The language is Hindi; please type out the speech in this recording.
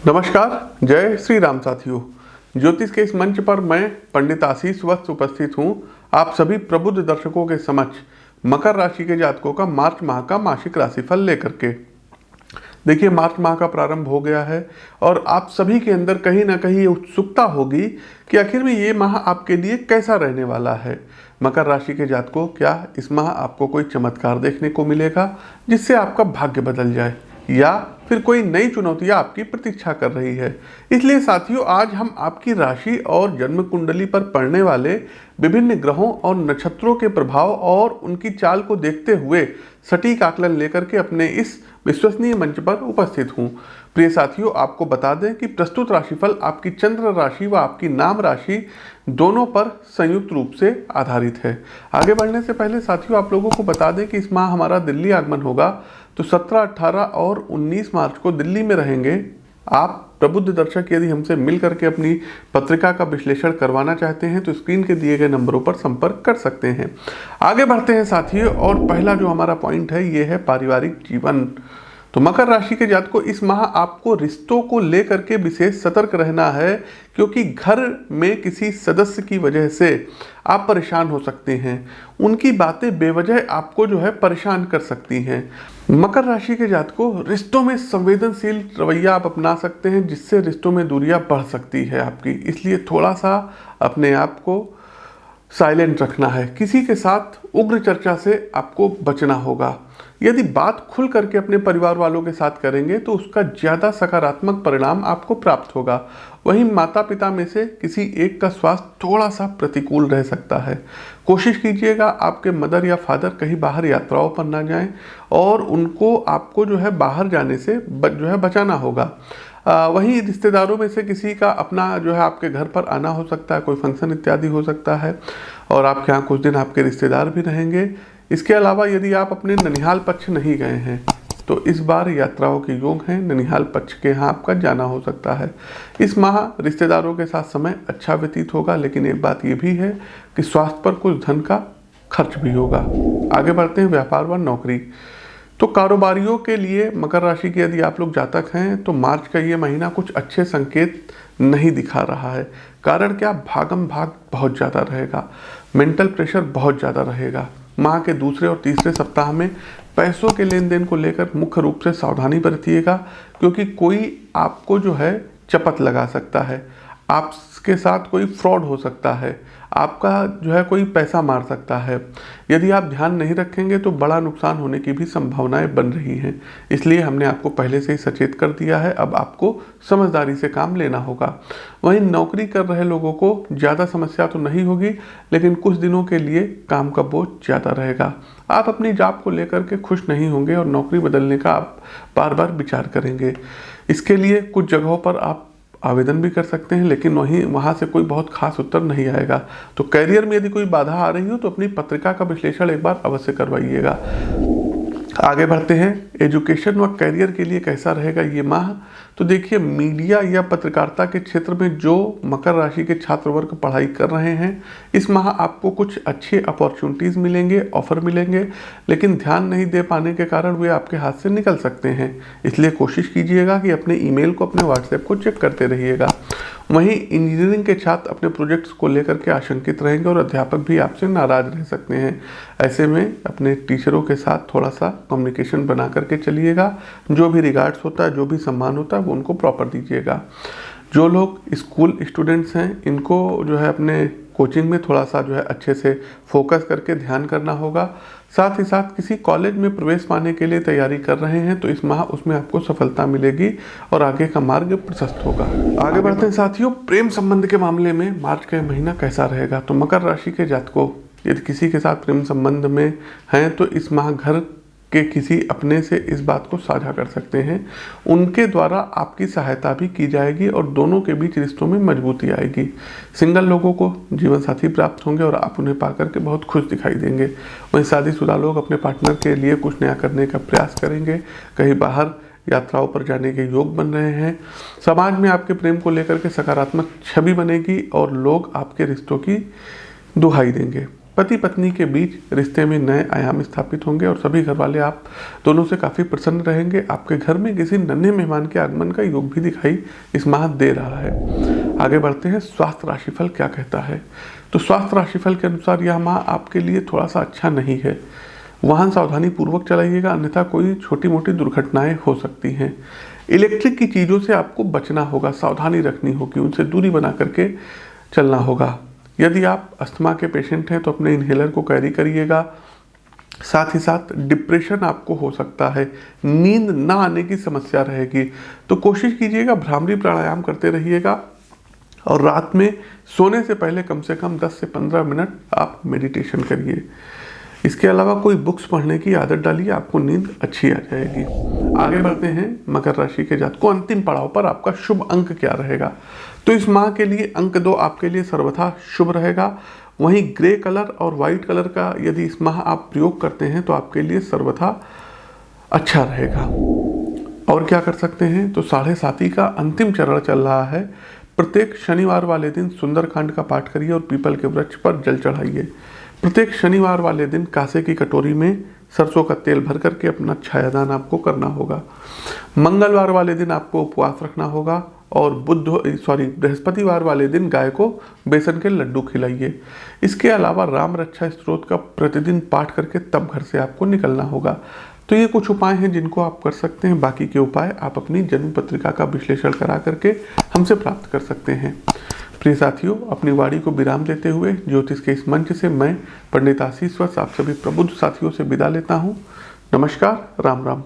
नमस्कार, जय श्री राम साथियों। ज्योतिष के इस मंच पर मैं पंडित आशीष वत्स उपस्थित हूँ आप सभी प्रबुद्ध दर्शकों के समक्ष मकर राशि के जातकों का मार्च माह का मासिक राशिफल लेकर के। देखिए, मार्च माह का प्रारंभ हो गया है और आप सभी के अंदर कहीं ना कहीं ये उत्सुकता होगी कि आखिर में ये माह आपके लिए कैसा रहने वाला है। मकर राशि के जातकों, क्या इस माह आपको कोई चमत्कार देखने को मिलेगा जिससे आपका भाग्य बदल जाए, या फिर कोई नई चुनौतियां आपकी प्रतीक्षा कर रही है। इसलिए साथियों, आज हम आपकी राशि और जन्म कुंडली पर पड़ने वाले विभिन्न ग्रहों और नक्षत्रों के प्रभाव और उनकी चाल को देखते हुए सटीक आकलन लेकर के अपने इस विश्वसनीय मंच पर उपस्थित हूँ। प्रिय साथियों, आपको बता दें कि प्रस्तुत राशिफल आपकी चंद्र राशि व आपकी नाम राशि दोनों पर संयुक्त रूप से आधारित है। आगे बढ़ने से पहले साथियों, आप लोगों को बता दें कि इस माह हमारा दिल्ली आगमन होगा, तो 17, 18 और 19 मार्च को दिल्ली में रहेंगे। आप प्रबुद्ध दर्शक यदि हमसे मिल करके अपनी पत्रिका का विश्लेषण करवाना चाहते हैं तो स्क्रीन के दिए गए नंबरों पर संपर्क कर सकते हैं। आगे बढ़ते हैं साथियों, और पहला जो हमारा पॉइंट है ये है पारिवारिक जीवन। तो मकर राशि के जातकों, इस माह आपको रिश्तों को लेकर के विशेष सतर्क रहना है, क्योंकि घर में किसी सदस्य की वजह से आप परेशान हो सकते हैं। उनकी बातें बेवजह आपको जो है परेशान कर सकती हैं। मकर राशि के जातकों, रिश्तों में संवेदनशील रवैया आप अपना सकते हैं, जिससे रिश्तों में दूरियां बढ़ सकती है आपकी। इसलिए थोड़ा सा अपने आप को साइलेंट रखना है। किसी के साथ उग्र चर्चा से आपको बचना होगा। यदि बात खुल करके अपने परिवार वालों के साथ करेंगे तो उसका ज़्यादा सकारात्मक परिणाम आपको प्राप्त होगा। वहीं माता पिता में से किसी एक का स्वास्थ्य थोड़ा सा प्रतिकूल रह सकता है। कोशिश कीजिएगा आपके मदर या फादर कहीं बाहर यात्राओं पर ना जाएं, और उनको आपको जो है बाहर जाने से बचाना होगा। वहीं रिश्तेदारों में से किसी का अपना जो है आपके घर पर आना हो सकता है, कोई फंक्शन इत्यादि हो सकता है, और आपके यहाँ कुछ दिन आपके रिश्तेदार भी रहेंगे। इसके अलावा यदि आप अपने ननिहाल पक्ष नहीं गए हैं तो इस बार यात्राओं के योग हैं। ननिहाल पक्ष के यहाँ आपका जाना हो सकता है। इस माह रिश्तेदारों के साथ समय अच्छा व्यतीत होगा, लेकिन एक बात ये भी है कि स्वास्थ्य पर कुछ धन का खर्च भी होगा। आगे बढ़ते हैं व्यापार व नौकरी। तो कारोबारियों के लिए मकर राशि के यदि आप लोग जातक हैं तो मार्च का ये महीना कुछ अच्छे संकेत नहीं दिखा रहा है। कारण क्या, भागम भाग बहुत ज़्यादा रहेगा, मेंटल प्रेशर बहुत ज़्यादा रहेगा। माह के दूसरे और तीसरे सप्ताह में पैसों के लेन देन को लेकर मुख्य रूप से सावधानी बरतिएगा, क्योंकि कोई आपको जो है चपत लगा सकता है, आपके साथ कोई फ्रॉड हो सकता है, आपका जो है कोई पैसा मार सकता है। यदि आप ध्यान नहीं रखेंगे तो बड़ा नुकसान होने की भी संभावनाएं बन रही हैं। इसलिए हमने आपको पहले से ही सचेत कर दिया है, अब आपको समझदारी से काम लेना होगा। वहीं नौकरी कर रहे लोगों को ज़्यादा समस्या तो नहीं होगी, लेकिन कुछ दिनों के लिए काम का बोझ ज़्यादा रहेगा। आप अपनी जॉब को लेकर के खुश नहीं होंगे और नौकरी बदलने का आप बार बार विचार करेंगे। इसके लिए कुछ जगहों पर आप आवेदन भी कर सकते हैं, लेकिन वहाँ से कोई बहुत खास उत्तर नहीं आएगा। तो करियर में यदि कोई बाधा आ रही हो तो अपनी पत्रिका का विश्लेषण एक बार अवश्य करवाइएगा। आगे बढ़ते हैं, एजुकेशन व करियर के लिए कैसा रहेगा ये माह। तो देखिए, मीडिया या पत्रकारिता के क्षेत्र में जो मकर राशि के छात्र वर्ग पढ़ाई कर रहे हैं, इस माह आपको कुछ अच्छे अपॉर्चुनिटीज़ मिलेंगे, ऑफर मिलेंगे, लेकिन ध्यान नहीं दे पाने के कारण वे आपके हाथ से निकल सकते हैं। इसलिए कोशिश कीजिएगा कि अपने ईमेल को, अपने व्हाट्सएप को चेक करते रहिएगा। वहीं इंजीनियरिंग के छात्र अपने प्रोजेक्ट्स को लेकर के आशंकित रहेंगे और अध्यापक भी आपसे नाराज रह सकते हैं। ऐसे में अपने टीचरों के साथ थोड़ा सा कम्युनिकेशन बना करके चलिएगा। जो भी रिगार्ड्स होता है, जो भी सम्मान होता है, वो उनको प्रॉपर दीजिएगा। जो लोग स्कूल स्टूडेंट्स हैं, इनको जो है अपने कोचिंग में थोड़ा सा जो है अच्छे से फोकस करके ध्यान करना होगा। साथ ही साथ किसी कॉलेज में प्रवेश पाने के लिए तैयारी कर रहे हैं तो इस माह उसमें आपको सफलता मिलेगी और आगे का मार्ग प्रशस्त होगा। आगे बढ़ते हैं साथियों, प्रेम संबंध के मामले में मार्च का महीना कैसा रहेगा। तो मकर राशि के जातकों, यदि किसी के साथ प्रेम संबंध में हैं तो इस माह घर के किसी अपने से इस बात को साझा कर सकते हैं। उनके द्वारा आपकी सहायता भी की जाएगी और दोनों के बीच रिश्तों में मजबूती आएगी। सिंगल लोगों को जीवन साथी प्राप्त होंगे और आप उन्हें पाकर के बहुत खुश दिखाई देंगे। वहीं शादीशुदा लोग अपने पार्टनर के लिए कुछ नया करने का प्रयास करेंगे। कहीं बाहर यात्राओं पर जाने के योग बन रहे हैं। समाज में आपके प्रेम को लेकर के सकारात्मक छवि बनेगी और लोग आपके रिश्तों की दुहाई देंगे। पति पत्नी के बीच रिश्ते में नए आयाम स्थापित होंगे और सभी घर वाले आप दोनों से काफ़ी प्रसन्न रहेंगे। आपके घर में किसी नन्हे मेहमान के आगमन का योग भी दिखाई इस माह दे रहा है। आगे बढ़ते हैं, स्वास्थ्य राशिफल क्या कहता है। तो स्वास्थ्य राशिफल के अनुसार यह माह आपके लिए थोड़ा सा अच्छा नहीं है। वाहन सावधानी पूर्वक चलाइएगा, अन्यथा कोई छोटी मोटी दुर्घटनाएं हो सकती हैं। इलेक्ट्रिक की चीज़ों से आपको बचना होगा, सावधानी रखनी होगी, उनसे दूरी बना करके चलना होगा। यदि आप अस्थमा के पेशेंट हैं तो अपने इन्हेलर को कैरी करिएगा। साथ ही साथ डिप्रेशन आपको हो सकता है, नींद ना आने की समस्या रहेगी, तो कोशिश कीजिएगा भ्रामरी प्राणायाम करते रहिएगा और रात में सोने से पहले कम से कम 10 से 15 मिनट आप मेडिटेशन करिए। इसके अलावा कोई बुक्स पढ़ने की आदत डालिए, आपको नींद अच्छी आ जाएगी। आगे बढ़ते हैं, मकर राशि के जातकों, अंतिम पड़ाव पर आपका शुभ अंक क्या रहेगा। तो इस माह के लिए अंक 2 आपके लिए सर्वथा शुभ रहेगा। वहीं ग्रे कलर और वाइट कलर का यदि इस माह आप प्रयोग करते हैं तो आपके लिए सर्वथा अच्छा रहेगा। और क्या कर सकते हैं, तो 7.5 का अंतिम चरण चल रहा है। प्रत्येक शनिवार वाले दिन सुंदरकांड का पाठ करिए और पीपल के वृक्ष पर जल चढ़ाइए। प्रत्येक शनिवार वाले दिन कांसे की कटोरी में सरसों का तेल भर करके अपना छायादान आपको करना होगा। मंगलवार वाले दिन आपको उपवास रखना होगा और बृहस्पतिवार वाले दिन गाय को बेसन के लड्डू खिलाइए। इसके अलावा राम रक्षा स्तोत्र का प्रतिदिन पाठ करके तब घर से आपको निकलना होगा। तो ये कुछ उपाय हैं जिनको आप कर सकते हैं। बाकी के उपाय आप अपनी जन्म पत्रिका का विश्लेषण करा करके हमसे प्राप्त कर सकते हैं। प्रिय साथियों, अपनी वाणी को विराम देते हुए ज्योतिष के इस मंच से मैं पंडित आशीष वत्स आप सभी प्रबुद्ध साथियों से विदा लेता हूँ। नमस्कार, राम राम।